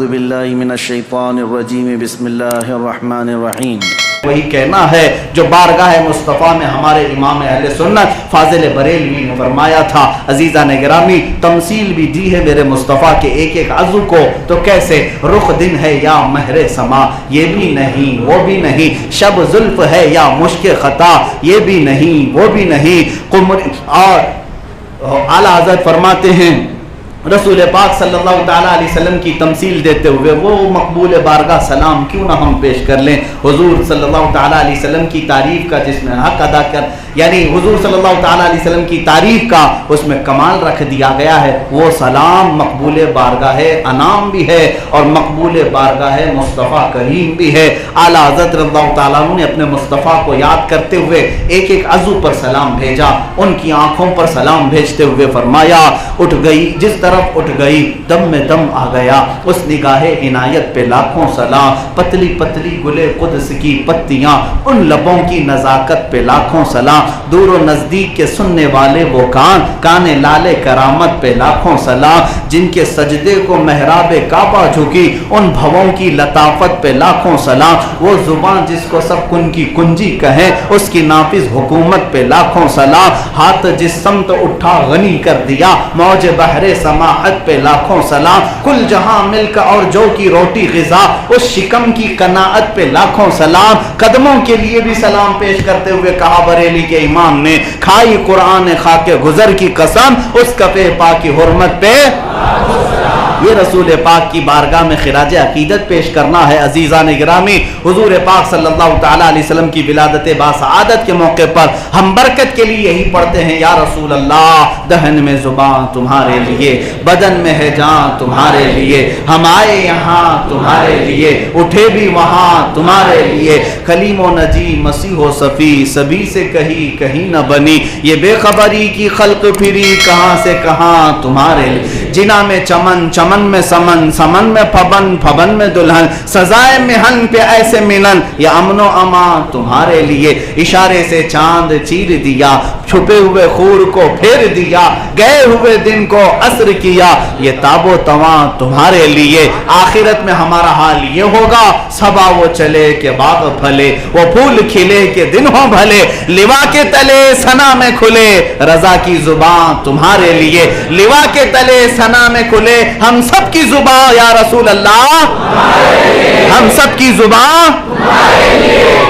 اعوذ باللہ من الشیطان الرجیم بسم اللہ الرحمن الرحیم۔ وہی کہنا ہے جو بارگاہ مصطفیٰ میں ہمارے امام اہل سنت فاضل بریلوی نے فرمایا تھا۔ عزیزان گرامی، تمثیل بھی دی ہے میرے مصطفیٰ کے ایک ایک عضو کو، تو کیسے رخ دن ہے یا مہر سما، یہ بھی نہیں وہ بھی نہیں، شب زلف ہے یا مشک خطا، یہ بھی نہیں وہ بھی نہیں۔ اور اعلیٰ حضرت فرماتے ہیں رسول پاک صلی اللہ تعالیٰ علیہ وسلم کی تمثیل دیتے ہوئے وہ مقبول بارگاہ سلام کیوں نہ ہم پیش کر لیں حضور صلی اللہ تعالیٰ علیہ وسلم کی تعریف کا، جس میں حق ادا کر، یعنی حضور صلی اللہ تعالیٰ علیہ وسلم کی تعریف کا اس میں کمال رکھ دیا گیا ہے۔ وہ سلام مقبول بارگاہ انام بھی ہے اور مقبول بارگاہ مصطفیٰ کریم بھی ہے۔ اعلیٰ حضرت رضی اللہ تعالیٰ عنہ نے اپنے مصطفیٰ کو یاد کرتے ہوئے ایک ایک عضو پر سلام بھیجا، ان کی آنکھوں پر سلام بھیجتے ہوئے فرمایا اٹھ گئی جس طرف اٹھ گئی دم میں دم آ گیا، اس نگاہ عنایت پہ لاکھوں سلام، پتلی پتلی گلے قدس کی پتیاں، ان لبوں کی نزاکت پہ لاکھوں سلام، دور و نزدیک کے سننے والے وہ کان لال کرامت پہ لاکھوں سلام، جن کے سجدے کو محراب کعبہ جھکی، ان بھووں کی لطافت پہ لاکھوں سلام، وہ زبان جس کو سب کن کی کنجی کہیں، اس کی نافذ حکومت پہ لاکھوں سلام، ہاتھ جس سمت اٹھا غنی کر دیا، موج بحر سماحت پہ لاکھوں سلام، کل جہاں ملک اور جو کی روٹی غذا، اس شکم کی قناعت پہ لاکھوں سلام۔ قدموں کے لیے بھی سلام پیش کرتے ہوئے کہا بریلی کے امام نے، کھائی قرآن خاک گزر کی قسم، اس کفے پاک کی حرمت پہ یہ رسول پاک کی بارگاہ میں خراج عقیدت پیش کرنا ہے۔ عزیزان گرامی، حضور پاک صلی اللہ تعالیٰ علیہ وسلم کی ولادت باسعادت کے موقع پر ہم برکت کے لیے یہی پڑھتے ہیں، یا رسول اللہ دہن میں زبان تمہارے لیے، بدن میں ہے جان تمہارے لیے، ہم آئے یہاں تمہارے لیے، اٹھے بھی وہاں تمہارے لیے، کلیم و نجی مسیح و صفی سبھی سے کہیں نہ بنی، یہ بے خبری کی خلق پھری کہاں سے کہاں تمہارے لیے، جنا میں چمن چمن میں سمن سمن میں پھبن میں دلہن، سزائے مہن پہ ایسے منن، یہ امن و امان تمہارے لیے، اشارے سے چاند چیر دیا، چھپے ہوئے خور کو پھیر دیا، گئے ہوئے دن کو عصر کیا، یہ تاب و تواں تمہارے لیے، آخرت میں ہمارا حال یہ ہوگا، صبا وہ چلے کہ باغ پھلے، وہ پھول کھلے کہ دن ہو بھلے، لوا کے تلے ثنا میں کھلے، رضا کی زبان تمہارے لیے، لوا کے تلے ثنا میں کھلے، ہم سب کی زبان یا رسول اللہ، ہم سب کی زبان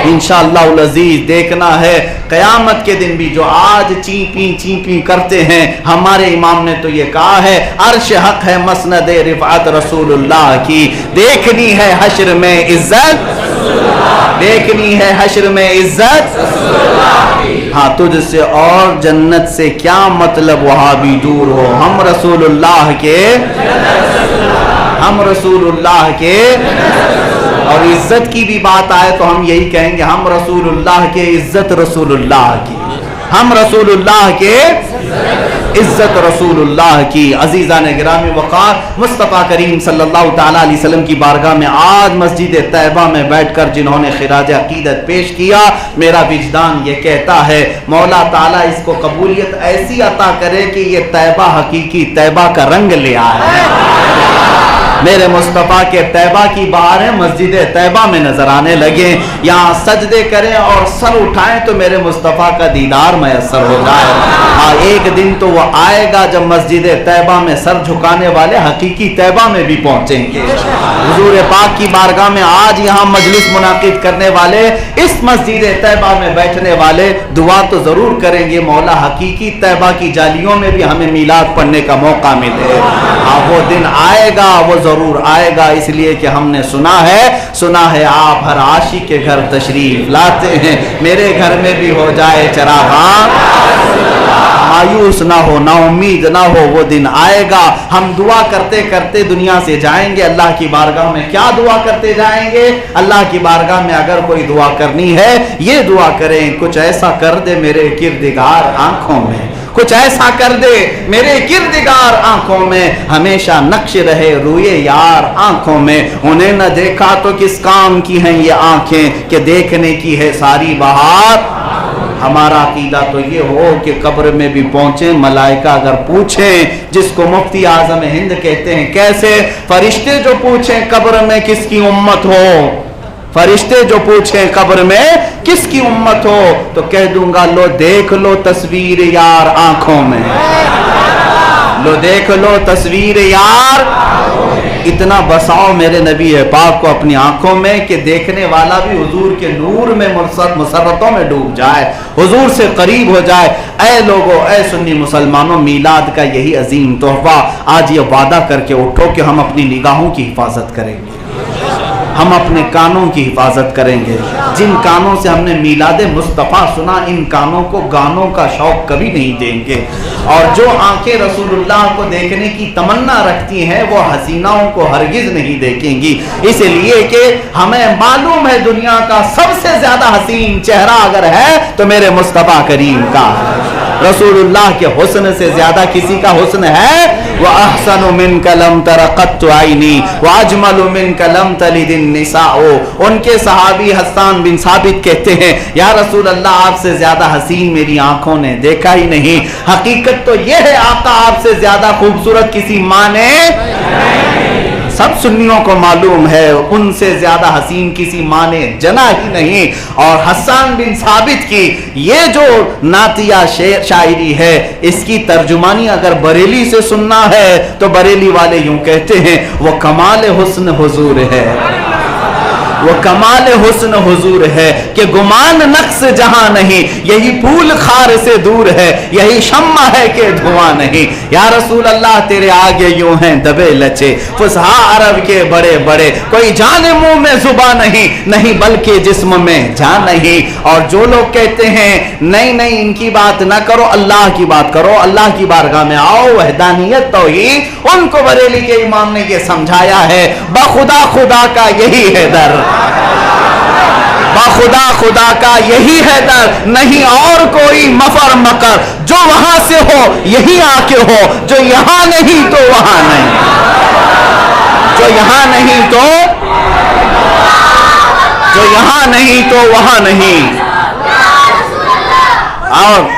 انشاءاللہ العزیز دیکھنا ہے قیامت کے دن بھی جو آج چیپی کرتے ہیں، ہمارے امام نے تو یہ کہا ہے عرش حق ہے مسند رفعت رسول اللہ کی، دیکھنی ہے حشر میں عزت، دیکھنی ہے حشر میں عزت، ہاں تجھ سے اور جنت سے کیا مطلب وہاں بھی دور ہو، ہم رسول اللہ کے، ہم رسول اللہ کے، اور عزت کی بھی بات آئے تو ہم یہی کہیں گے ہم رسول اللہ کے، عزت رسول اللہ کی، ہم رسول اللہ کے، عزت رسول اللہ کی۔ عزیزان گرامی وقار، مصطفیٰ کریم صلی اللہ تعالیٰ علیہ وسلم کی بارگاہ میں آج مسجد طیبہ میں بیٹھ کر جنہوں نے خراج عقیدت پیش کیا، میرا وجدان یہ کہتا ہے مولا تعالیٰ اس کو قبولیت ایسی عطا کرے کہ یہ طیبہ حقیقی طیبہ کا رنگ لے آئے، میرے مصطفیٰ کے طیبہ کی بہاریں مسجد طیبہ میں نظر آنے لگے، یہاں سجدے کریں اور سر اٹھائیں تو میرے مصطفیٰ کا دیدار میسر ہو جائے۔ ہاں ایک دن تو وہ آئے گا جب مسجد طیبہ میں سر جھکانے والے حقیقی طیبہ میں بھی پہنچیں گے۔ حضور پاک کی بارگاہ میں آج یہاں مجلس منعقد کرنے والے، اس مسجد طیبہ میں بیٹھنے والے دعا تو ضرور کریں گے مولا حقیقی طیبہ کی جالیوں میں بھی ہمیں میلاد پڑھنے کا موقع ملے۔ ہاں وہ دن آئے گا، وہ ضرور آئے گا، اس لیے کہ ہم نے سنا ہے آپ ہر عاشق کے گھر تشریف لاتے ہیں، میرے گھر میں بھی ہو جائے چراغاں، مایوس نہ ہو، نا امید نہ ہو، وہ دن آئے گا۔ ہم دعا کرتے کرتے دنیا سے جائیں گے، اللہ کی بارگاہ میں کیا دعا کرتے جائیں گے؟ اللہ کی بارگاہ میں اگر کوئی دعا کرنی ہے یہ دعا کریں، کچھ ایسا کر دے میرے کردگار آنکھوں میں، کچھ ایسا کر دے میرے کردگار آنکھوں میں، ہمیشہ نقش رہے روئے یار آنکھوں میں، انہیں نہ دیکھا تو کس کام کی ہیں یہ آنکھیں کہ دیکھنے کی ہے ساری بہار۔ हमारा अकीदा तो ये हो कि कब्र में भी पहुंचे, मलाइका अगर पूछें, जिसको मुफ्ती आजम हिंद कहते हैं, कैसे? फरिश्ते जो पूछें कब्र में किसकी उम्मत हो, फरिश्ते जो पूछें कब्र में किसकी उम्मत हो, तो कह दूंगा लो देख लो तस्वीर यार आंखों में, लो देख लो तस्वीर यार। इतना बसाओ मेरे नबी पाक को अपनी आंखों में कि देखने वाला भी हुजूर के नूर में मुसर्रतों में डूब जाए, हुजूर से करीब हो जाए। ऐ लोगों, ऐ सुन्नी मुसलमानों, मीलाद का यही अजीम तोहफा, आज ये वादा करके उठो कि हम अपनी निगाहों की हिफाजत करेंगे, हम अपने कानों की हिफाजत करेंगे। जिन कानों से हमने मीलाद मुस्तफ़ा सुना, इन कानों को गानों का शौक कभी नहीं देंगे। और जो आंखें रसूलुल्लाह को देखने की तमन्ना रखती हैं, वो हसीनाओं को हरगिज नहीं देखेंगी, इसलिए कि हमें मालूम है दुनिया का सबसे ज्यादा हसीन चेहरा अगर है तो मेरे मुस्तफ़ा करीम का। रसूलुल्लाह के हुस्न से ज्यादा किसी का हुस्न है? व अहसनु मिन कलम तरक़त आईनी व अजमलु मिन कलम तलिदिन निसाओ। उनके सहाबी हस्सान बिन साबित कहते हैं, या रसूल अल्लाह, आपसे ज्यादा हसीन मेरी आंखों ने देखा ही नहीं। हकीकत तो यह है आका, आपसे ज्यादा खूबसूरत किसी माँ ने, सब सुन्नियों को मालूम है, उनसे ज्यादा हसीन किसी माँ ने जना ही नहीं। और हस्सान बिन साबित की ये जो नातिया शेर शायरी है, इसकी तर्जुमानी अगर बरेली से सुनना है तो बरेली वाले यूं कहते हैं, वो कमाल हुस्न हुजूर है, वो कमाल हुस्न हुजूर है कि गुमान नक्स जहां नहीं, यही फूल खार से दूर है, यही शम्मा है कि धुआं नहीं। या रसूल अल्लाह, तेरे आगे यूं हैं दबे लचे फुसहा अरब के बड़े बड़े, कोई जाने मुंह में जुबा नहीं, नहीं बल्कि जिस्म में जान नहीं। और जो लोग कहते हैं नहीं नहीं इनकी बात ना करो, अल्लाह की बात करो, अल्लाह की बारगाह में आओ, वहदानियत तौहीद, उनको बरेली के इमाम ने ये समझाया है, बखुदा खुदा का यही है दर, खुदा खुदा का यही है दर, नहीं और कोई मफर मकर, जो वहां से हो यही आके हो, जो यहां नहीं तो वहां नहीं, जो यहां नहीं तो, जो यहां नहीं तो वहां नहीं। और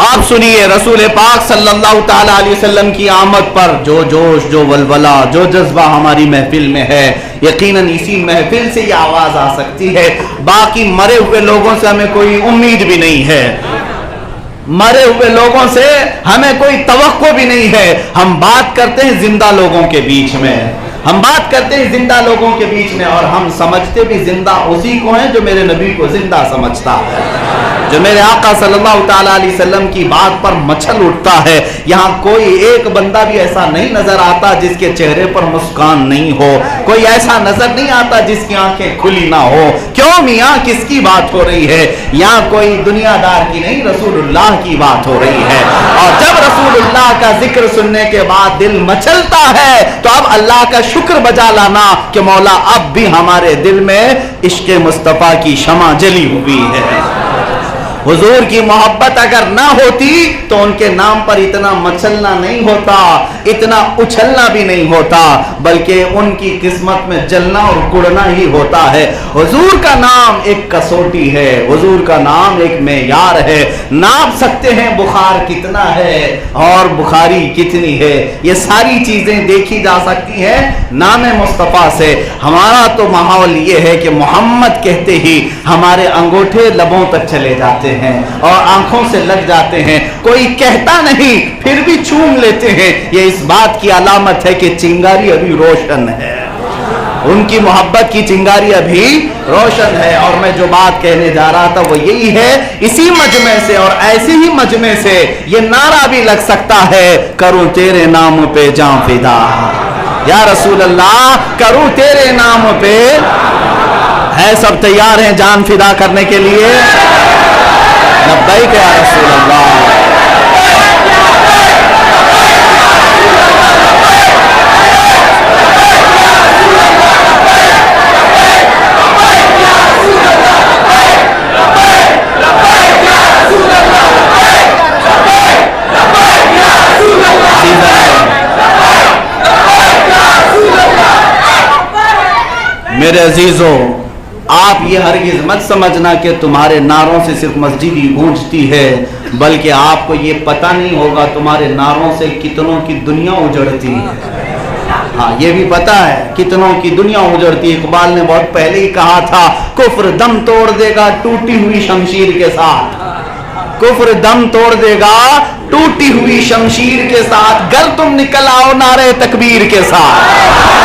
आप सुनिए, रसूल पाक सल्लल्लाहु ताला अलैहि वसल्लम की आमद पर जो जोश, जो वलवला, जो जज्बा हमारी महफिल में है, यकीनन इसी महफिल से ये आवाज आ सकती है। बाकी मरे हुए लोगों से हमें कोई उम्मीद भी नहीं है, मरे हुए लोगों से हमें कोई तवक्को भी नहीं है। हम बात करते हैं जिंदा लोगों के बीच में, हम बात करते हैं जिंदा लोगों के बीच में, और हम समझते भी जिंदा उसी को हैं जो मेरे नबी को जिंदा समझता है, जो मेरे आका सल्लल्लाहु ताला अलैहि वसल्लम की बात पर मचल उठता है। यहाँ कोई एक बंदा भी ऐसा नहीं नजर आता जिसके चेहरे पर मुस्कान नहीं हो, कोई ऐसा नजर नहीं आता जिसकी आंखें खुली ना हो। क्यों मियाँ, किसकी बात हो रही है? यहाँ कोई दुनियादार की नहीं, रसूलुल्लाह की बात हो रही है। और जब रसूलुल्लाह का जिक्र सुनने के बाद दिल मचलता है, तो अब अल्लाह का शुक्र बजा लाना कि मौला अब भी हमारे दिल में इश्क़ मुस्तफ़ा की शमा जली हुई है। हुजूर की मोहब्बत अगर ना होती तो उनके नाम पर इतना मचलना नहीं होता, इतना उछलना भी नहीं होता, बल्कि उनकी किस्मत में जलना और कुड़ना ही होता है। हुजूर का नाम एक कसौटी है, हुजूर का नाम एक मेयार है। नाप सकते हैं बुखार कितना है और बुखारी कितनी है, ये सारी चीजें देखी जा सकती है नाम मुस्तफ़ा से। हमारा तो माहौल ये है कि मोहम्मद कहते ही हमारे अंगूठे लबों तक चले जाते हैं और आंखों से लग जाते हैं। कोई कहता नहीं फिर भी चूम लेते हैं। ये इस बात की अलामत है कि चिंगारी अभी रोशन है, उनकी मोहब्बत की चिंगारी अभी रोशन है। और मैं जो बात कहने जा रहा था वो यही है, इसी मजमे से और ऐसे ही मजमे से ये नारा भी लग सकता है, करूं तेरे नाम पे जां फिदा, या रसूल अल्लाह करूं तेरे नाम पे। है सब तैयार हैं जान फिदा करने के लिए? लब्बैक या रसूल अल्लाह। मेरे अजीजों, आप ये हरगिज मत समझना कि तुम्हारे नारों से सिर्फ मस्जिद ही गूंजती है, बल्कि आपको ये पता नहीं होगा तुम्हारे नारों से कितनों की दुनिया उजड़ती है। हाँ, ये भी पता है कितनों की दुनिया उजड़ती है। इकबाल ने बहुत पहले ही कहा था, कुफ्र दम तोड़ देगा टूटी हुई शमशीर के साथ। कुफ्र दम तोड़ देगा टूटी हुई शमशीर के साथ, घर तुम निकल आओ नारे तकबीर के साथ।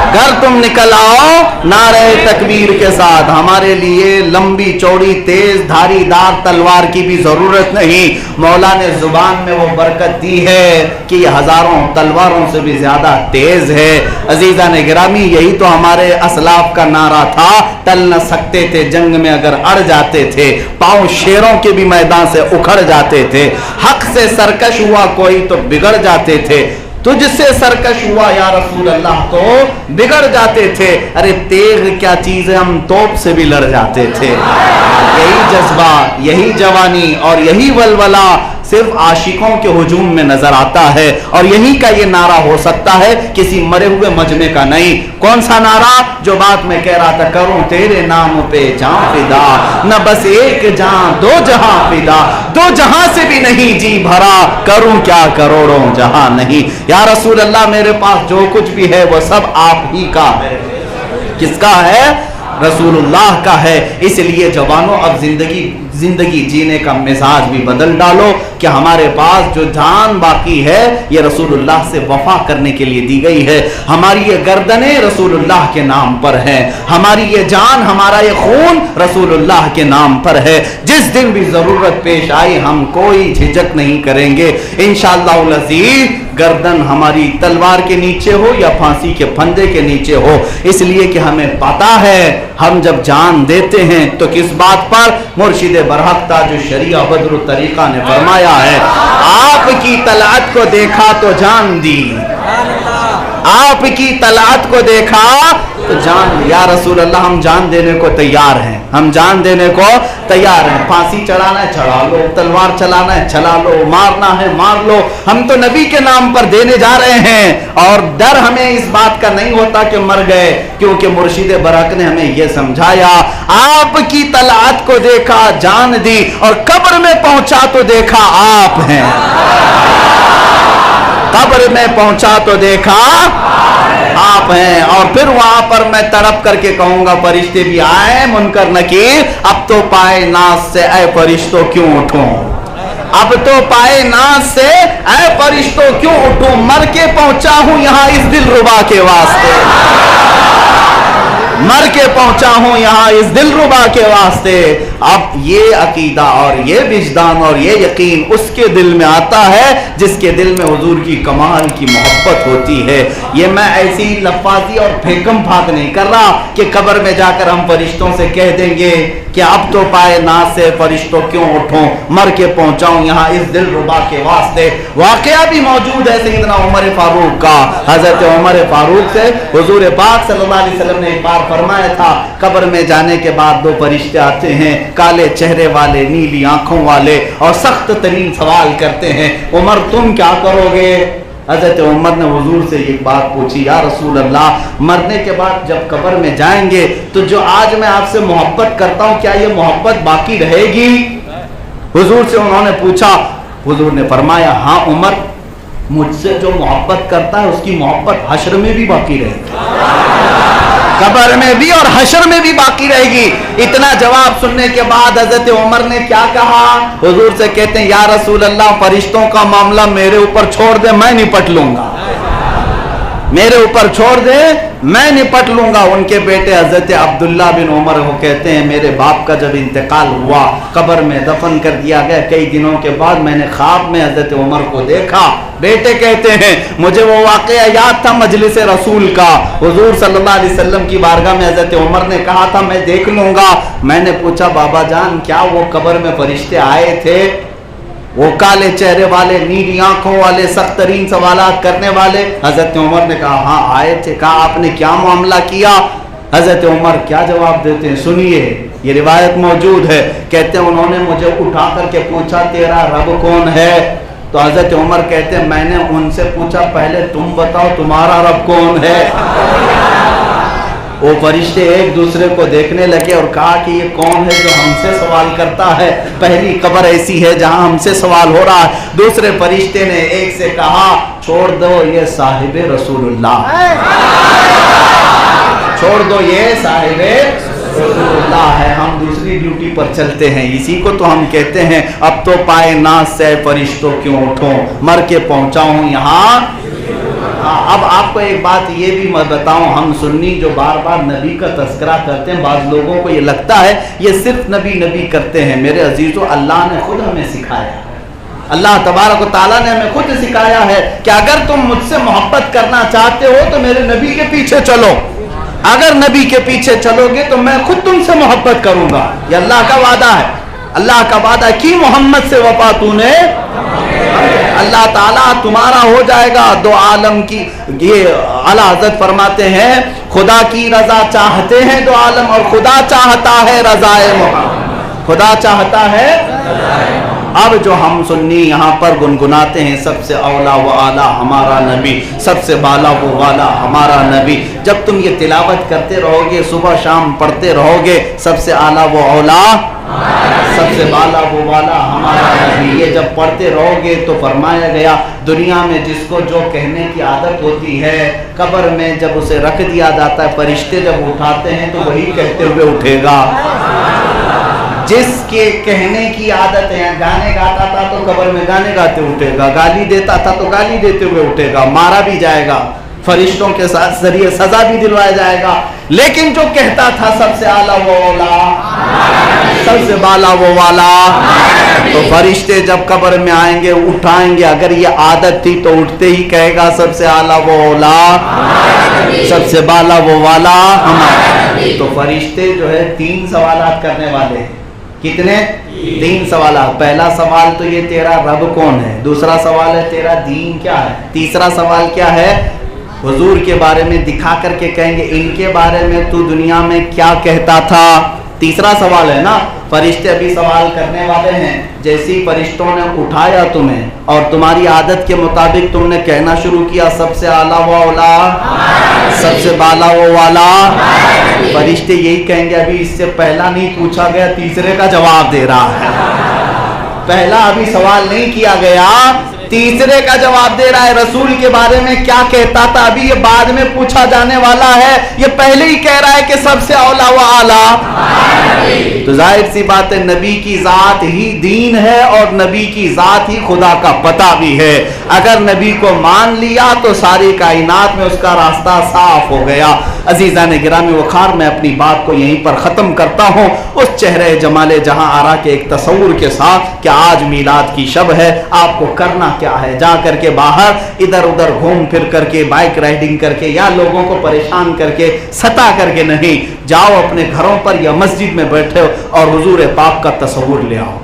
घर तुम निकल आओ नारे तकबीर के साथ। हमारे लिए लंबी चौड़ी तेज धारीदार तलवार की भी जरूरत नहीं। मौला ने जुबान में वो बरकत दी है कि ये हजारों तलवारों से भी ज्यादा तेज है। अजीजा ने गिरामी, यही तो हमारे असलाफ का नारा था, टल न सकते थे जंग में अगर अड़ जाते थे, पांव शेरों के भी मैदान से उखड़ जाते थे। हक से सरकश हुआ कोई तो बिगड़ जाते थे, तुझसे सरकश हुआ या रसूल अल्लाह तो बिगड़ जाते थे। अरे तेग क्या चीज है, हम तोप से भी लड़ जाते थे। यही जज्बा, यही जवानी और यही वलवला सिर्फ आशिकों के हुजूम में नजर आता है, और यही का ये नारा हो सकता है, किसी मरे हुए मजमे का नहीं। कौन सा नारा? जो बात मैं कह रहा था, करूं तेरे नाम पे जान फिदा, न बस एक जान दो जहां फिदा, दो जहां से भी नहीं जी भरा, करूं क्या करोड़ों जहां नहीं। या रसूल अल्लाह, मेरे पास जो कुछ भी है वो सब आप ही का है। किसका है? रसूलुल्लाह का है। इसलिए जवानों, अब जिंदगी जीने का मिजाज भी बदल डालो कि हमारे पास जो जान बाकी है ये रसूलुल्लाह से वफा करने के लिए दी गई है। हमारी ये गर्दनें रसूलुल्लाह के नाम पर है, हमारी ये जान, हमारा ये खून रसूलुल्लाह के नाम पर है। जिस दिन भी जरूरत पेश आई हम कोई झिझक नहीं करेंगे इंशाअल्लाह अज़ीज़। गर्दन हमारी तलवार के नीचे हो या फांसी के फंदे के नीचे हो, इसलिए कि हमें पता है हम जब जान देते हैं तो किस बात पर? मुर्शिद बरहक ताजुश शरिया बद्र तरीका ने फरमाया है, आपकी तलात को देखा तो जान दी, आपकी तलात को देखा तो जान। या रसूल अल्लाह, हम जान देने को तैयार हैं, हम जान देने को तैयार हैं। फांसी चढ़ाना है चढ़ा लो, तलवार चलाना है चला लो, मारना है मार लो, हम तो नबी के नाम पर देने जा रहे हैं। और डर हमें इस बात का नहीं होता कि मर गए, क्योंकि मुर्शिद बरहक ने हमें यह समझाया, आपकी तलात को देखा जान दी, और कब्र में पहुंचा तो देखा आप हैं। कब्र में पहुंचा तो देखा आप हैं। और फिर वहां पर मैं तड़प करके कहूंगा, फरिश्ते भी आए मुनकर नकीर, अब तो पाए नाज से ऐ फरिश्तों क्यों उठूं, अब तो पाए नाज से ऐ फरिश्तों क्यों उठूं, मर के पहुंचा हूं यहां इस दिलरुबा के वास्ते, मर के पहुंचा हूं यहां इस दिलरुबा के वास्ते। अब ये अकीदा और ये विजदान और ये यकीन उसके दिल में आता है जिसके दिल में हुजूर की कमाल की मोहब्बत होती है। ये मैं ऐसी लफाजी और फेकम फाक नहीं कर रहा कि कब्र में जाकर हम फरिश्तों से कह देंगे कि अब तो पाए नाज से फरिश्तों क्यों उठूं, मर के पहुंचाऊं यहां इस दिलरुबा के वास्ते। वाकया भी मौजूद है सैयदना उमर फारूक का। हजरत उमर फारूक से हुजूर पाक सल्लल्लाहु अलैहि वसल्लम ने एक बार फरमाया था, कब्र में जाने के बाद दो फरिश्ते आते हैं, काले चेहरे वाले, नीली आंखों वाले, और सख्त तरीन सवाल करते हैं, उमर तुम क्या करोगे? हजरत उमर ने हुजूर से एक बात पूछी, या रसूल अल्लाह, मरने के बाद जब कब्र में जाएंगे तो जो आज मैं आपसे मोहब्बत करता हूं क्या ये मोहब्बत बाकी रहेगी? हुजूर से उन्होंने पूछा, हुजूर ने फरमाया, हाँ उमर, मुझसे जो मोहब्बत करता है उसकी मोहब्बत हश्र में भी बाकी रहेगी, कब्र में भी और हश्र में भी बाकी रहेगी। इतना जवाब सुनने के बाद हजरत उमर ने क्या कहा? हुजूर से कहते हैं, या रसूल अल्लाह, फरिश्तों का मामला मेरे ऊपर छोड़ दे, मैं निपट लूंगा, मेरे ऊपर छोड़ दे, मैं निपट लूंगा। उनके बेटे हजरत अब्दुल्ला बिन उमर वो कहते हैं, मेरे बाप का जब इंतकाल हुआ, कब्र में दफन कर दिया गया, कई दिनों के बाद मैंने ख्वाब में हजरत उमर को देखा। बेटे कहते हैं, मुझे वो वाकया याद था मजलिस रसूल का, हुजूर सल्लल्लाहु अलैहि वसल्लम की बारगाह में हजरत उमर ने कहा था मैं देख लूंगा। मैंने पूछा, बाबा जान, क्या वो कब्र में फरिश्ते आए थे, वो काले चेहरे वाले, नीली आंखों वाले, सख्त तरीन सवालात करने वाले? हजरत उमर ने कहा, हाँ आए थे। कहा, आपने क्या मामला किया? हजरत उमर क्या जवाब देते हैं, सुनिए, ये रिवायत मौजूद है। कहते हैं, उन्होंने मुझे उठा करके पूछा, तेरा रब कौन है? तो हजरत उमर कहते हैं, मैंने उनसे पूछा, पहले तुम बताओ तुम्हारा रब कौन है? वो फरिश्ते एक दूसरे को देखने लगे और कहा कि ये कौन है जो हमसे सवाल करता है, पहली कब्र ऐसी है जहां हमसे सवाल हो रहा है। दूसरे फरिश्ते ने एक से कहा छोड़ दो ये साहिबे रसूलुल्लाह, छोड़ दो ये साहिबे रसूलुल्लाह है, हम दूसरी ड्यूटी पर चलते हैं। इसी को तो हम कहते हैं अब तो पाए नाज से फरिश्तों क्यों उठो, मर के पहुंचा हूं यहाँ। अब आपको एक बात ये भी मैं बताऊं, हम सुन्नी जो बार बार नबी का तस्करा करते हैं, बाद लोगों को ये लगता है ये सिर्फ नबी नबी करते हैं। मेरे अजीजों, अल्लाह ने खुद हमें सिखाया, अल्लाह तबारक व तआला ने हमें खुद सिखाया है कि अगर तुम मुझसे मोहब्बत करना चाहते हो तो मेरे नबी के पीछे चलो, अगर नबी के पीछे चलोगे तो मैं खुद तुमसे मोहब्बत करूंगा। ये अल्लाह का वादा है, अल्लाह का वादा की मोहम्मद से वफा तूने, अल्लाह ताला तुम्हारा हो जाएगा। दो आलम की ये आला हज़रत फरमाते हैं खुदा की रजा चाहते हैं दो आलम और खुदा चाहता है रज़ाए मोहम्मद, खुदा चाहता है। अब जो हम सुन्नी यहाँ पर गुनगुनाते हैं सबसे औला व आला हमारा नबी, सबसे बाला वो वाला हमारा नबी, जब तुम ये तिलावत करते रहोगे, सुबह शाम पढ़ते रहोगे, सबसे आला वो औला सबसे बाला वो वाला हमारा नबी, ये जब पढ़ते रहोगे तो फरमाया गया दुनिया में जिसको जो कहने की आदत होती है, कब्र में जब उसे रख दिया जाता है, फरिश्ते जब उठाते हैं तो वही कहते हुए उठेगा। जिसके कहने की आदत है, गाने गाता था तो कब्र में गाने गाते उठेगा, गाली देता था तो गाली देते हुए उठेगा, मारा भी जाएगा, फरिश्तों के साथ जरिए सजा भी दिलवाया जाएगा। लेकिन जो कहता था सबसे आला वो औला सबसे बाला वो वाला, तो फरिश्ते जब कब्र में आएंगे उठाएंगे, अगर ये आदत थी तो उठते ही कहेगा सबसे आला वो औला सबसे बाला वो वाला हमारा। तो फरिश्ते जो है 3 सवालात करने वाले हैं। कितने? 3 सवालात। पहला सवाल तो ये तेरा रब कौन है, दूसरा सवाल है तेरा दीन क्या है, तीसरा सवाल क्या है हुजूर के बारे में दिखा करके कहेंगे इनके बारे में तू दुनिया में क्या कहता था। तीसरा सवाल है ना, फरिश्ते अभी सवाल करने वाले हैं। जैसे ही फरिश्तों ने उठाया तुम्हें और तुम्हारी आदत के मुताबिक तुमने कहना शुरू किया सबसे आला वो औला सबसे बाला वो वाला, फरिश्ते यही कहेंगे अभी इससे पहला नहीं पूछा गया, तीसरे का जवाब दे रहा है। पहला अभी सवाल नहीं किया गया, तीसरे का जवाब दे रहा है। रसूल के बारे में क्या कहता था अभी ये बाद में पूछा जाने वाला है, ये पहले ही कह रहा है कि सबसे औला व आला। तो जाहिर सी बात है नबी की जात ही दीन है और नबी की जात ही खुदा का पता भी है। अगर नबी को मान लिया तो सारी कायनात में उसका रास्ता साफ हो गया। अजीज़ान गिरामी वखार, मैं अपनी बात को यहीं पर ख़त्म करता हूँ उस चेहरे जमाले जहां आरा के एक तस्वुर के साथ कि आज मीलाद की शब है, आपको करना क्या है, जा करके बाहर इधर उधर घूम फिर करके बाइक राइडिंग करके या लोगों को परेशान करके सता करके नहीं, जाओ अपने घरों पर या मस्जिद में बैठे और हुजूर पाक का तस्वुर ले आओ,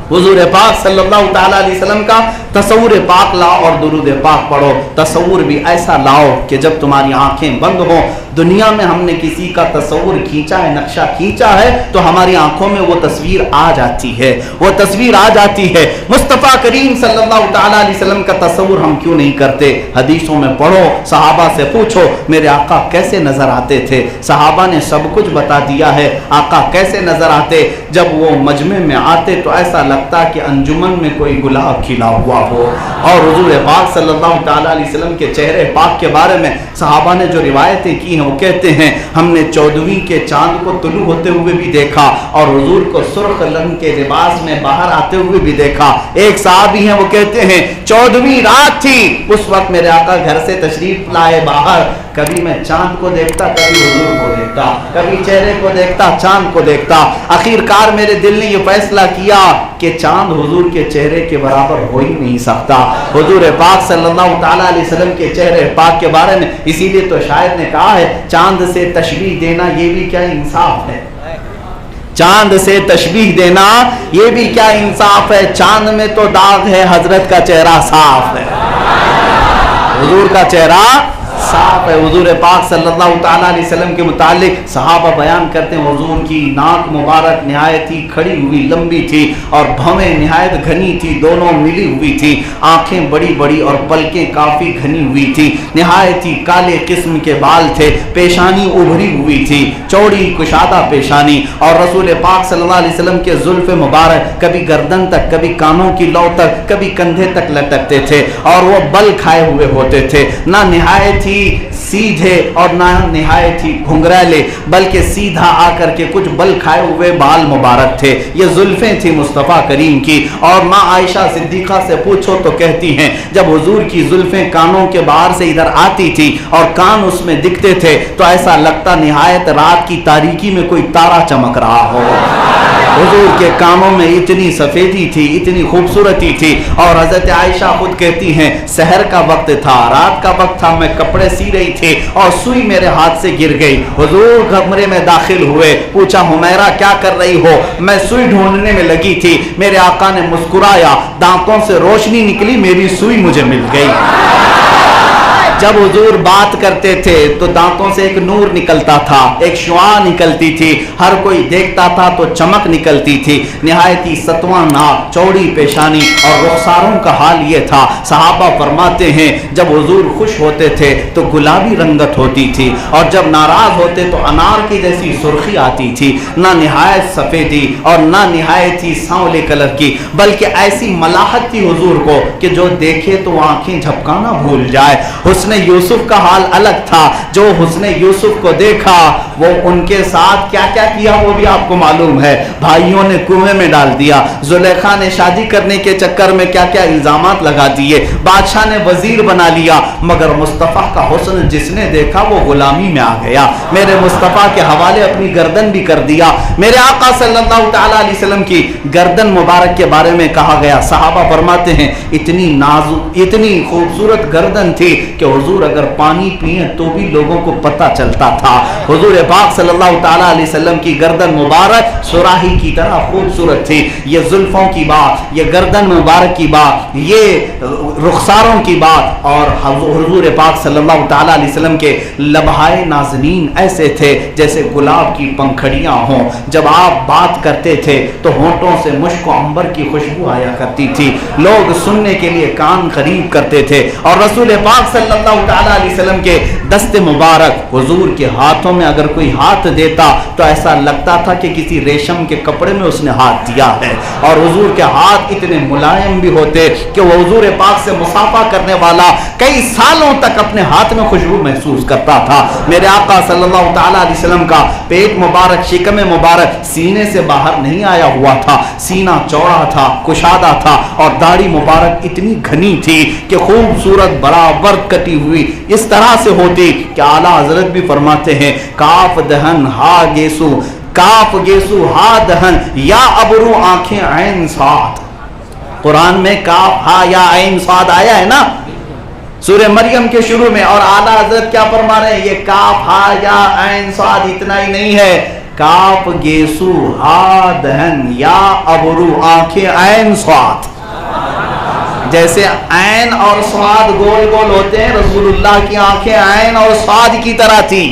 हुजूर पाक सल्लल्लाहु ताला अलैहि वसल्लम का तस्वुर पाक लाओ और दुरूद पाक पढ़ो। तस्वुर भी ऐसा लाओ कि जब तुम्हारी आंखें बंद हो, दुनिया में हमने किसी का तस्वुर खींचा है, नक्शा खींचा है, तो हमारी आंखों में वो तस्वीर आ जाती है, वो तस्वीर आ जाती है। मुस्तफ़ा करीम सल्लल्लाहु ताला अलैहि वसल्लम का तस्वुर हम क्यों नहीं करते? हदीसों में पढ़ो, सहाबा से पूछो मेरे आका कैसे नजर आते थे, सहाबा ने सब कुछ बता दिया है। आका कैसे नजर आते? जब वो मजमे में आते तो ऐसा लगता कि अंजुमन में कोई गुलाब खिला हुआ हो। और हुजूर पाक सल्लल्लाहु ताला अलैहि वसल्लम के चेहरे पाक के बारे में सहाबा ने जो रिवायतें की हैं वो कहते हैं हमने 14वीं के चांद को तुलू होते हुए भी देखा और हुजूर को सुर्ख रंग के लिबास में बाहर आते हुए भी देखा। एक साहबी हैं वो कहते हैं 14वीं रात थी, उस वक्त मेरे आका घर से तशरीफ लाए बाहर, कभी मैं चांद को देखता, कभी हुजूर को देखता, कभी चेहरे को देखता, चांद को देखता। आखिरकार मेरे दिल ने ये फैसला किया कि चांद हुजूर के चेहरे के बराबर हो ही नहीं सकता। हुजूर पाक सल्लल्लाहु ताला अलैहि वसल्लम के चेहरे पाक के बारे में इसीलिए तो शायर ने कहा है चांद से तशबीह देना ये भी क्या इंसाफ है, चांद से तशबीह देना ये भी क्या इंसाफ है। चांद में तो दाग है, हजरत का चेहरा साफ है, हुजूर का चेहरा साफ है। हुजूर पाक सल्लल्लाहु ताला अलैहि वसल्लम के मुतालिक सहाबा बयान करते हैं, हुजूर की नाक मुबारक निहायत ही खड़ी हुई लंबी थी और भवें निहायत घनी थी, दोनों मिली हुई थी। आंखें बड़ी बड़ी और पलकें काफी घनी हुई थी। निहायत ही काले किस्म के बाल थे, पेशानी उभरी हुई थी, चौड़ी कुशादा पेशानी। और रसूल पाक सल्लल्लाहु अलैहि वसल्लम के जुल्फ मुबारक कभी गर्दन तक, कभी कानों की लौ तक, कभी कंधे तक लटकते थे और वो बल खाए हुए होते थे। ना निहायत ही सीधे और ना निहायत ही घुंघराले, बल्कि सीधा आकर के कुछ बल खाए हुए बाल मुबारक थे। ये जुल्फें थी मुस्तफ़ा करीम की। और माँ आयशा सिद्दीक़ा से पूछो तो कहती हैं, जब हुजूर की जुल्फें कानों के बाहर से इधर आती थी और कान उसमें दिखते थे तो ऐसा लगता निहायत रात की तारीकी में कोई तारा चमक रहा हो। हुजूर के कानों में इतनी सफेदी थी, इतनी खूबसूरती थी। और हजरत आयशा खुद कहती हैं, सहर का वक्त था, रात का वक्त था, मैं कपड़े सी रही थी और सुई मेरे हाथ से गिर गई। हुजूर कमरे में दाखिल हुए, पूछा हुमैरा क्या कर रही हो? मैं सुई ढूंढने में लगी थी। मेरे आका ने मुस्कुराया, दांतों से रोशनी निकली, मेरी सुई मुझे मिल गई। जब हुजूर बात करते थे तो दांतों से एक नूर निकलता था, एक शुआ निकलती थी, हर कोई देखता था तो चमक निकलती थी। निहायत ही सतवां नाक, चौड़ी पेशानी और रुखसारों का हाल ये था। सहाबा फरमाते हैं, जब हुजूर खुश होते थे तो गुलाबी रंगत होती थी और जब नाराज होते तो अनार की जैसी सुर्खी आती थी। ना निहायत सफेदी और ना निहायत ही सांवले कलर की, बल्कि ऐसी मलाहत थी हुजूर को कि जो देखे तो आंखें झपकाना भूल जाए। हुस्न यूसुफ का हाल अलग था। जो हुस्न यूसुफ को देखा वो उनके साथ क्या क्या किया वो भी आपको मालूम है। भाइयों ने कुएं में डाल दिया, जुलेखा ने शादी करने के चक्कर में क्या क्या इल्जामात लगा दिए, बादशाह ने वजीर बना लिया, मगर मुस्तफ़ा का हुस्न जिसने देखा वो गुलामी में आ गया। मेरे मुस्तफ़ा के हवाले अपनी गर्दन भी कर दिया। मेरे आका सल्लल्लाहु ताला अलैहि वसल्लम की गर्दन मुबारक के बारे में कहा गया, सहाबा फरमाते हैं, इतनी नाजुक, इतनी खूबसूरत गर्दन थी कि हुजूर अगर पानी पिए तो भी लोगों को पता चलता था। हुजूर पाक सल्लल्लाहु ताला अलैहि वसल्लम की गर्दन मुबारक सुराही की तरह खूबसूरत थी। ये जुल्फों की बात, ये गर्दन मुबारक की बात, ये रुखसारों की बात, और हुजूर पाक सल्लल्लाहु ताला अलैहि वसल्लम के लबहाए नाज़नीन ऐसे थे जैसे गुलाब की पंखड़ियां हों। जब आप बात करते थे तो होंठों से मुश्क अंबर की खुशबू आया करती थी। लोग सुनने के लिए कान करीब करते थे। और रसूल पाक सल्लल्लाहु ताला अलैहि वसल्लम के दस्ते मुबारक हुजूर के हाथों में अगर कोई हाथ देता तो ऐसा लगता था कि किसी रेशम के कपड़े में उसने हाथ दिया है। और हुजूर के हाथ इतने मुलायम भी होते कि वो हुजूर पाक से मुसाफा करने वाला कई सालों तक अपने हाथ में खुशबू महसूस करता था। मेरे आका सल्लल्लाहु ताला अलैहि वसल्लम का पेट मुबारक, शिकम मुबारक सीने से बाहर नहीं आया हुआ था। सीना चौड़ा था, कुशादा था और दाढ़ी मुबारक इतनी घनी थी कि खूबसूरत बराबर कटी हुई इस तरह से होती कि आला हजरत भी फरमाते हैं, काफ दहन हा गेसु, काफ गेसु हा दहन या अबरू आंखें ऐन साथ। कुरान में काफ हा या ऐन साथ आया है ना सूरह मरियम के शुरू में। और आला हजरत क्या फरमा रहे हैं, ये काफ हा या ऐन साथ इतना ही नहीं है, काफ गेसु हा दहन या अबरू आंखें ऐन साथ। जैसे ऐन और स्वाद गोल गोल होते हैं, रसूलुल्लाह की आंखें ऐन और स्वाद की तरह थी।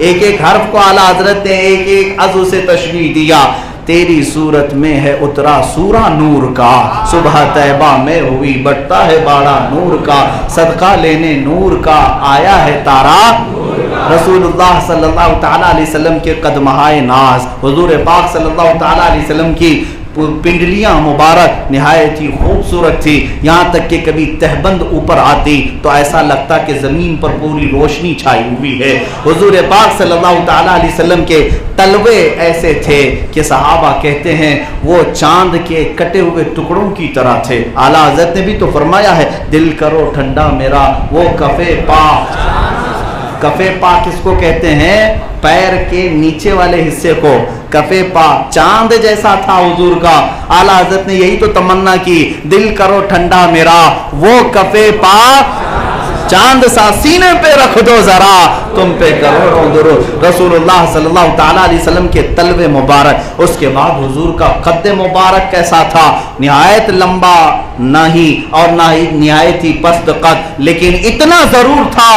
एक एक हर्फ को आला हजरत ने एक एक अज़ु से तशबीह दिया। तेरी सूरत में है उतरा सूरा नूर का, सुबह तैबा में हुई बढ़ता है बाड़ा नूर का, सदका लेने नूर का आया है तारा। रसूलुल्लाह सल्लल्लाहु ताला अलैहि वसल्लम के कदमहाए नाज, हुजूर पाक सल्लल्लाहु ताला अलैहि वसल्लम की पिंडलियां मुबारक निहायत ही खूबसूरत थी। यहाँ तक कि कभी तहबंद ऊपर आती तो ऐसा लगता कि ज़मीन पर पूरी रोशनी छाई हुई है। हुजूर पाक सल्लल्लाहु ताला अलैहि वसल्लम के तलवे ऐसे थे कि सहाबा कहते हैं वो चांद के कटे हुए टुकड़ों की तरह थे। आला हज़रत ने भी तो फरमाया है, दिल करो ठंडा मेरा वो कफ़े पा। कफ़े पा किसको कहते हैं? पैर के नीचे वाले हिस्से को कफ़े पा। चांद जैसा था हुजूर का। आला हज़रत ने यही तो तमन्ना की, दिल करो ठंडा मेरा वो कफ़े पा, चांद सा सीने पे रख दो जरा, तुम पे करोड़ों दुरूद। रसूलुल्लाह सल्लल्लाहु ताला अलैहि वसल्लम के तलवे मुबारक। उसके बाद हुजूर का कद्दे मुबारक कैसा था? निहायत लंबा नहीं और ना ही निहायत ही पस्त कद, लेकिन इतना जरूर था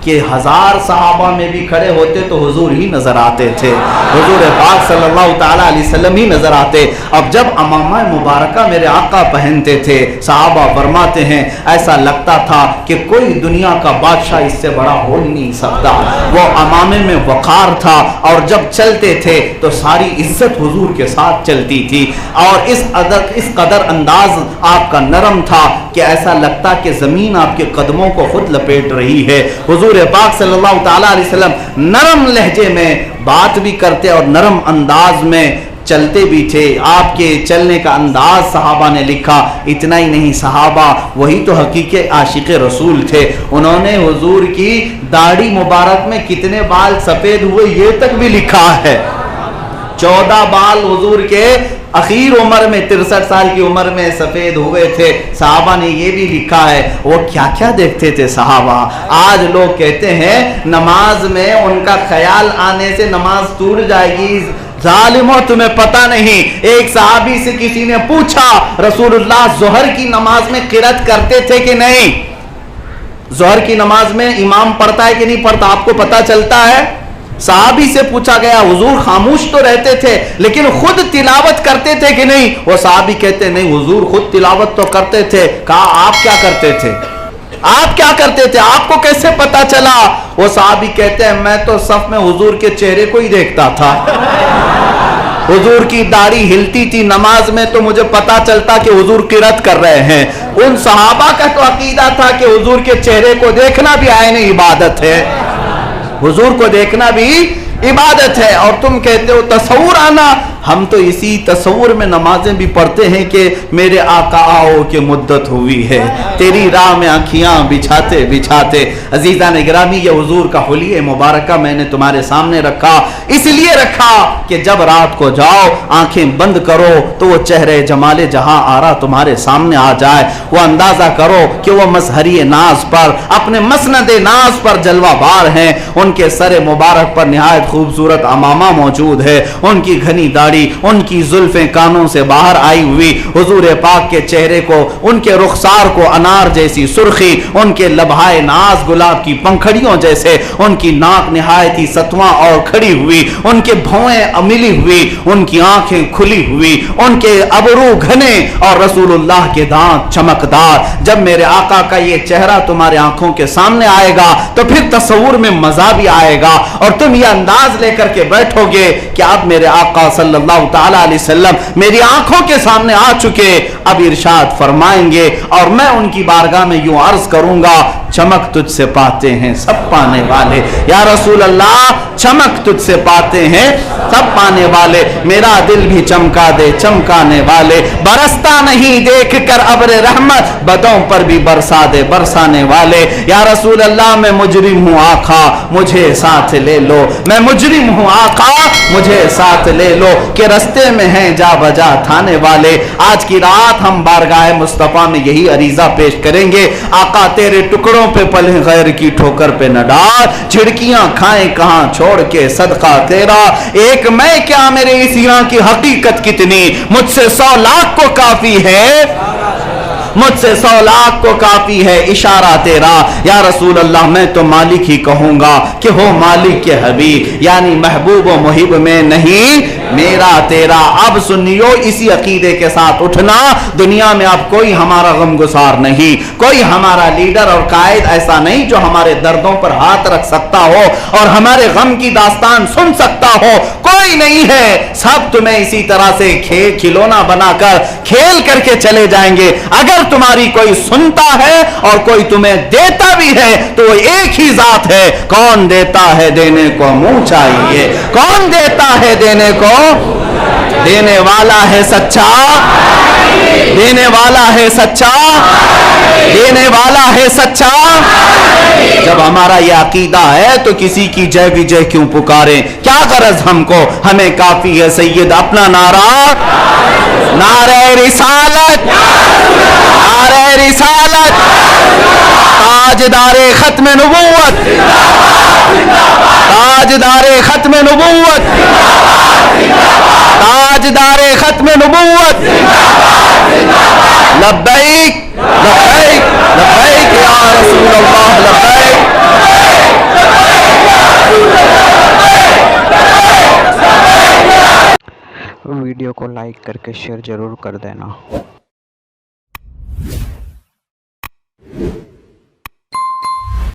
کہ 1000 सहाबा में भी खड़े होते तो हुजूर ही नजर आते थे, हुजूर पाक सल्लल्लाहु ताला अलैहि वसल्लम ही नजर आते। अब जब अमामा मुबारका मेरे आका पहनते थे, सहाबा फरमाते हैं ऐसा लगता था कि कोई दुनिया का बादशाह इससे बड़ा हो ही नहीं सकता। वो अमामे में वक़ार था और जब चलते थे तो सारी इज्जत हुजूर के साथ चलती थी, और इस कदर अंदाज आपका नरम था कि ऐसा लगता कि जमीन आपके कदमों को खुद लपेट रही है। हुजूर पाक सल्लल्लाहु ताला अलैहि वसल्लम नरम लहजे में बात भी करते और नरम अंदाज में चलते भी थे। आपके चलने का अंदाज सहाबा ने लिखा। इतना ही नहीं, सहाबा वही तो हकीकी आशिक रसूल थे। उन्होंने हुजूर की दाढ़ी मुबारक में कितने बाल सफेद हुए ये तक भी लिखा है। 14 बाल हुजूर के आखिर उम्र में 63 साल की उम्र में सफेद हुए थे। सहाबा ने ये भी लिखा है वो क्या क्या देखते थे सहाबा। आज लोग कहते हैं नमाज में उनका ख्याल आने से नमाज टूट जाएगी। जालिमो तुम्हें पता नहीं, एक सहाबी से किसी ने पूछा रसूलुल्लाह जोहर की नमाज में किरात करते थे कि नहीं, जोहर की नमाज में इमाम पढ़ता है कि नहीं पढ़ता, आपको पता चलता है? सहाबी से पूछा गया हुजूर खामोश तो रहते थे लेकिन खुद तिलावत करते थे कि नहीं? वो सहाबी कहते नहीं हुजूर खुद तिलावत तो करते थे। कहा आप क्या करते थे, आप क्या करते थे, आपको कैसे पता चला? वो सहाबी कहते हैं मैं तो सफ में हुजूर के चेहरे को ही देखता था। हुजूर की दाढ़ी हिलती थी नमाज में तो मुझे पता चलता कि हुजूर किरात कर रहे हैं। उन सहाबा का तो अकीदा था कि हुजूर के चेहरे को देखना भी आईन इबादत है, हुजूर को देखना भी इबादत है। और तुम कहते हो तसव्वुर आना, हम तो इसी तसव्वुर में नमाजें भी पढ़ते हैं कि मेरे आका आओ की मुद्दत हुई है, तेरी राह में आँखियाँ बिछाते बिछाते। अजीज़ा ने गिरामी ये हुजूर का हुलिये मुबारका मैंने तुम्हारे सामने रखा, इसलिए रखा कि जब रात को जाओ आंखें बंद करो तो वो चेहरे जमाले जहां आरा तुम्हारे सामने आ जाए। वो अंदाजा करो कि वो मजहरी नाज पर अपने मसनद नाज पर जलवाबार हैं। उनके सर मुबारक पर निहायत खूबसूरत अमामा मौजूद है, उनकी घनी दाढ़ी, उनकी जुल्फें कानों से बाहर आई हुई। हुजूर पाक के चेहरे को, उनके रुखसार को अनार जैसी सुर्खी, उनके लबहाए नाज गुलाब की पंखड़ियों जैसे, उनकी नाक निहायत ही सतवां और खड़ी हुई, उनके भौएं अमिली हुई, उनकी आंखें खुली हुई, उनके अबरू घने और रसूलुल्लाह के दांत चमकदार। जब मेरे आका का ये चेहरा तुम्हारे आंखों के सामने आएगा तो फिर तस्वुर में मजा भी आएगा और तुम ये अंदाज लेकर के बैठोगे कि अब मेरे आका सल्लल्लाहु ताला अलैहि वसल्लम मेरी आंखों के सामने आ चुके। अब इरशाद फरमाएंगे और मैं उनकी बारगाह में यूं अर्ज करूंगा चमक तुझसे पाते हैं सब पाने वाले। या रसूल अल्लाह चमक तुझसे पाते हैं सब पाने वाले, मेरा दिल भी चमका दे चमकाने वाले। बरसता नहीं देख कर अब्र रहमत, बदों पर भी बरसा दे बरसाने वाले। या रसूल अल्लाह मैं मुजरिम हूँ आका मुझे साथ ले लो, मैं मुजरिम हूँ आका मुझे साथ ले लो, कि रस्ते में हैं जा बजा थाने वाले। आज की रात हम बारगाह मुस्तफा में यही अरीजा पेश करेंगे, आका तेरे टुकड़ों पे पले गैर की ठोकर पे न डाल, झिड़कियां खाएं कहां छोड़ के सदका तेरा। एक मैं क्या मेरे इस ईरान की हकीकत कितनी, मुझसे 100 लाख को काफी है, मुझसे 100 लाख को काफी है इशारा तेरा। या रसूल अल्लाह मैं तो मालिक ही कहूंगा कि हो मालिक के हबीब, यानी महबूब व मुहिब में नहीं मेरा तेरा। अब सुनियो इसी अकीदे के साथ उठना, दुनिया में अब कोई हमारा गमगुसार नहीं, कोई हमारा लीडर और कायद ऐसा नहीं जो हमारे दर्दों पर हाथ रख सकता हो और हमारे गम की दास्तान सुन सकता हो, कोई नहीं है। सब तुम्हें इसी तरह से खिलौना बनाकर खेल करके चले जाएंगे। अगर तुम्हारी कोई सुनता है और कोई तुम्हें देता भी है तो वो एक ही जात है। कौन देता है देने को मुंह चाहिए, कौन देता है देने को, देने वाला है सच्चा, देने वाला है सच्चा, देने वाला है सच्चा। जब हमारा ये अकीदा है तो किसी की जय विजय क्यों पुकारें, क्या गरज हमको, हमें काफी है सैयद अपना नारा, नारे रिसालत, नारे रिसालत, ताजदारे खत्म नबुव्वत, ताजदारे खत्म नबुव्वत, ताजदारे खत्म नबुव्वत। लब्बैक लब्बैक लब्बैक या रसूल अल्लाह लब्बैक। ویڈیو کو لائک کر کے شیئر ضرور کر دینا۔